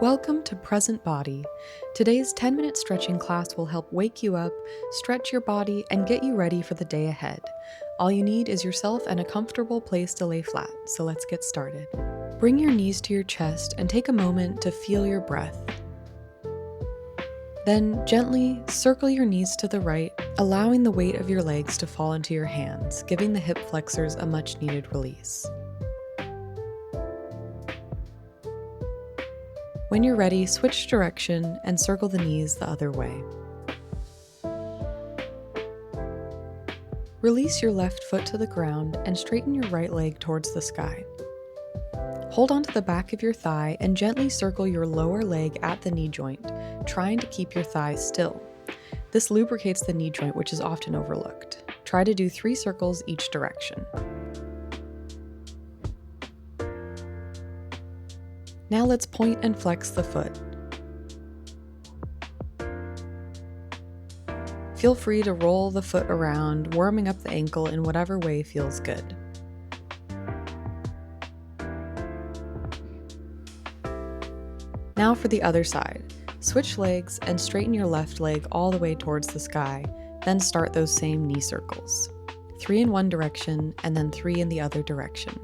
Welcome to Present Body. Today's 10-minute stretching class will help wake you up, stretch your body, and get you ready for the day ahead. All you need is yourself and a comfortable place to lay flat, so let's get started. Bring your knees to your chest and take a moment to feel your breath. Then gently circle your knees to the right, allowing the weight of your legs to fall into your hands, giving the hip flexors a much-needed release. When you're ready, switch direction and circle the knees the other way. Release your left foot to the ground and straighten your right leg towards the sky. Hold onto the back of your thigh and gently circle your lower leg at the knee joint, trying to keep your thigh still. This lubricates the knee joint, which is often overlooked. Try to do 3 circles each direction. Now let's point and flex the foot. Feel free to roll the foot around, warming up the ankle in whatever way feels good. Now for the other side. Switch legs and straighten your left leg all the way towards the sky, then start those same knee circles. 3 in one direction and then 3 in the other direction.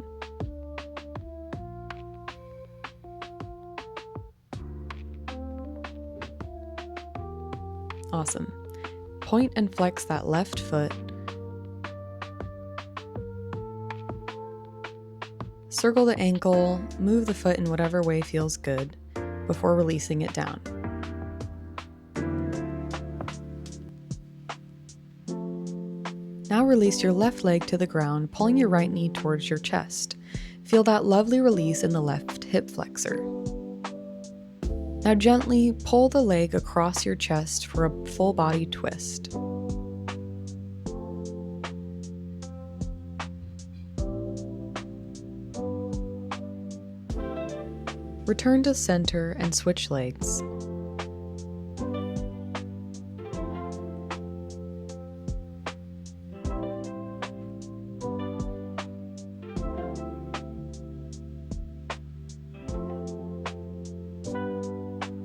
Awesome. Point and flex that left foot. Circle the ankle, move the foot in whatever way feels good before releasing it down. Now release your left leg to the ground, pulling your right knee towards your chest. Feel that lovely release in the left hip flexor. Now gently pull the leg across your chest for a full body twist. Return to center and switch legs.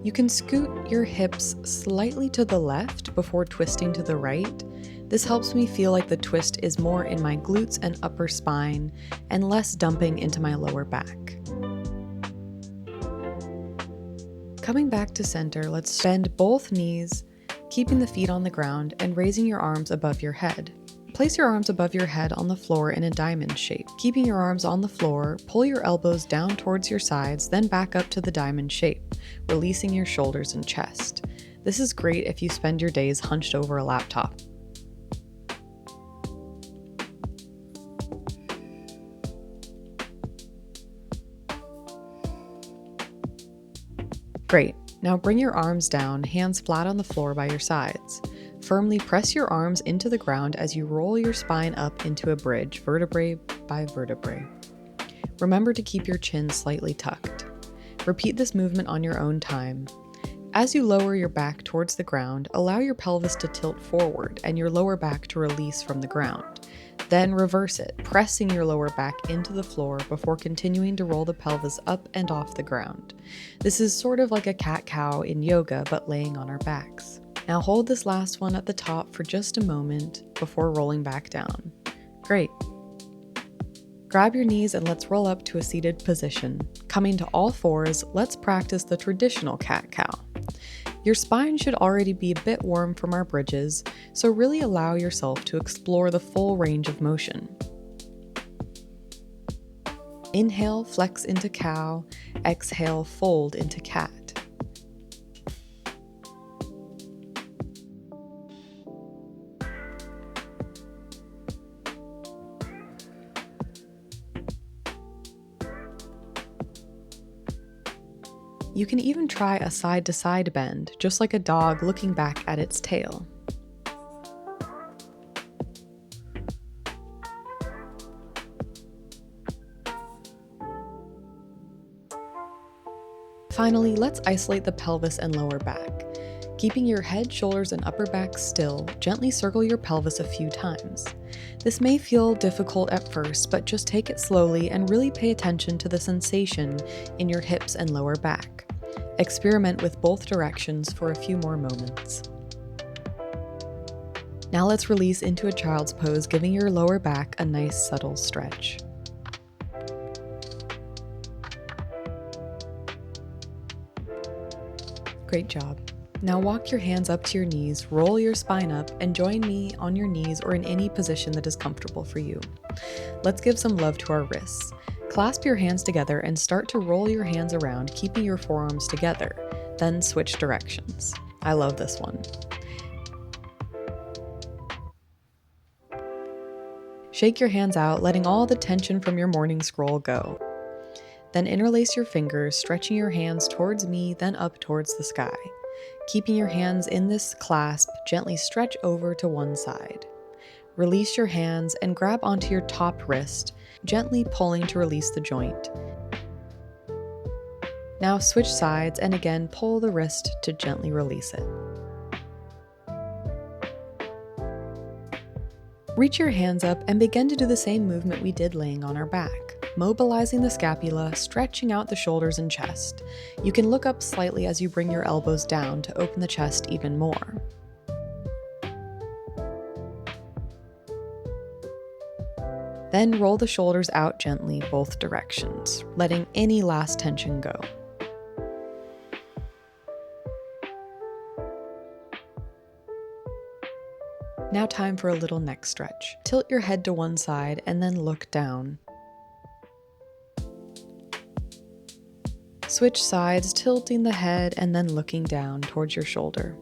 You can scoot your hips slightly to the left before twisting to the right. This helps me feel like the twist is more in my glutes and upper spine and less dumping into my lower back. Coming back to center, let's bend both knees, keeping the feet on the ground and raising your arms above your head. Place your arms above your head on the floor in a diamond shape. Keeping your arms on the floor, pull your elbows down towards your sides, then back up to the diamond shape, releasing your shoulders and chest. This is great if you spend your days hunched over a laptop. Great. Now bring your arms down, hands flat on the floor by your sides. Firmly press your arms into the ground as you roll your spine up into a bridge, vertebrae by vertebrae. Remember to keep your chin slightly tucked. Repeat this movement on your own time. As you lower your back towards the ground, allow your pelvis to tilt forward and your lower back to release from the ground. Then reverse it, pressing your lower back into the floor before continuing to roll the pelvis up and off the ground. This is sort of like a cat-cow in yoga, but laying on our backs. Now hold this last one at the top for just a moment before rolling back down. Great. Grab your knees and let's roll up to a seated position. Coming to all fours, let's practice the traditional cat-cow. Your spine should already be a bit warm from our bridges, so really allow yourself to explore the full range of motion. Inhale, flex into cow. Exhale, fold into cat. You can even try a side-to-side bend, just like a dog looking back at its tail. Finally, let's isolate the pelvis and lower back. Keeping your head, shoulders, and upper back still, gently circle your pelvis a few times. This may feel difficult at first, but just take it slowly and really pay attention to the sensation in your hips and lower back. Experiment with both directions for a few more moments. Now let's release into a child's pose, giving your lower back a nice subtle stretch. Great job. Now walk your hands up to your knees, roll your spine up, and join me on your knees or in any position that is comfortable for you. Let's give some love to our wrists. Clasp your hands together and start to roll your hands around, keeping your forearms together. Then switch directions. I love this one. Shake your hands out, letting all the tension from your morning scroll go. Then interlace your fingers, stretching your hands towards me, then up towards the sky. Keeping your hands in this clasp, gently stretch over to one side. Release your hands and grab onto your top wrist, gently pulling to release the joint. Now switch sides and again pull the wrist to gently release it. Reach your hands up and begin to do the same movement we did laying on our back, mobilizing the scapula, stretching out the shoulders and chest. You can look up slightly as you bring your elbows down to open the chest even more. Then roll the shoulders out gently both directions, letting any last tension go. Now time for a little neck stretch. Tilt your head to one side and then look down. Switch sides, tilting the head and then looking down towards your shoulder.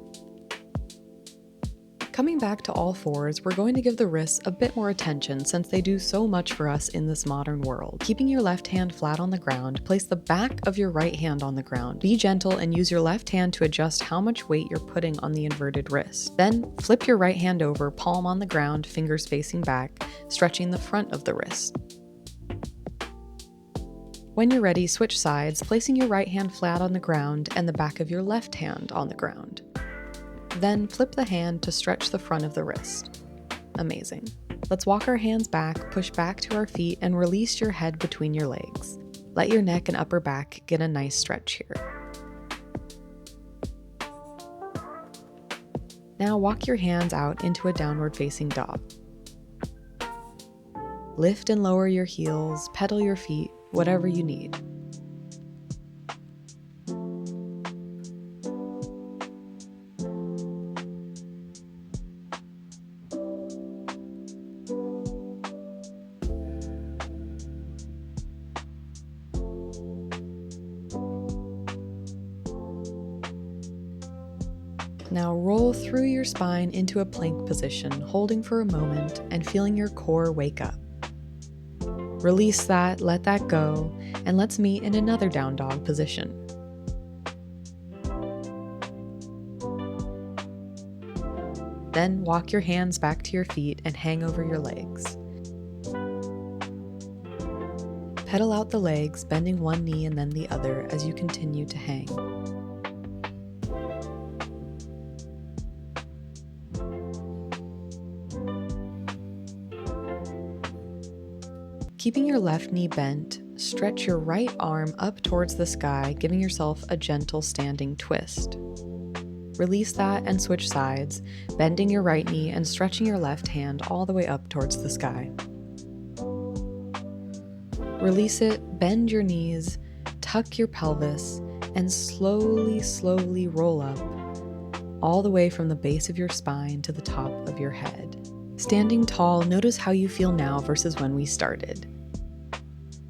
Coming back to all fours, we're going to give the wrists a bit more attention since they do so much for us in this modern world. Keeping your left hand flat on the ground, place the back of your right hand on the ground. Be gentle and use your left hand to adjust how much weight you're putting on the inverted wrist. Then flip your right hand over, palm on the ground, fingers facing back, stretching the front of the wrist. When you're ready, switch sides, placing your right hand flat on the ground and the back of your left hand on the ground. Then flip the hand to stretch the front of the wrist. Amazing. Let's walk our hands back, push back to our feet, and release your head between your legs. Let your neck and upper back get a nice stretch here. Now walk your hands out into a downward facing dog. Lift and lower your heels, pedal your feet, whatever you need. Now roll through your spine into a plank position, holding for a moment and feeling your core wake up. Release that, let that go, and let's meet in another down dog position. Then walk your hands back to your feet and hang over your legs. Pedal out the legs, bending one knee and then the other as you continue to hang. Keeping your left knee bent, stretch your right arm up towards the sky, giving yourself a gentle standing twist. Release that and switch sides, bending your right knee and stretching your left hand all the way up towards the sky. Release it, bend your knees, tuck your pelvis, and slowly roll up, all the way from the base of your spine to the top of your head. Standing tall, notice how you feel now versus when we started.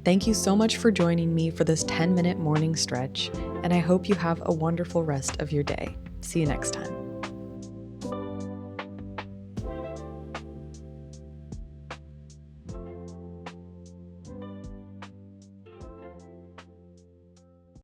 Thank you so much for joining me for this 10-minute morning stretch, and I hope you have a wonderful rest of your day. See you next time.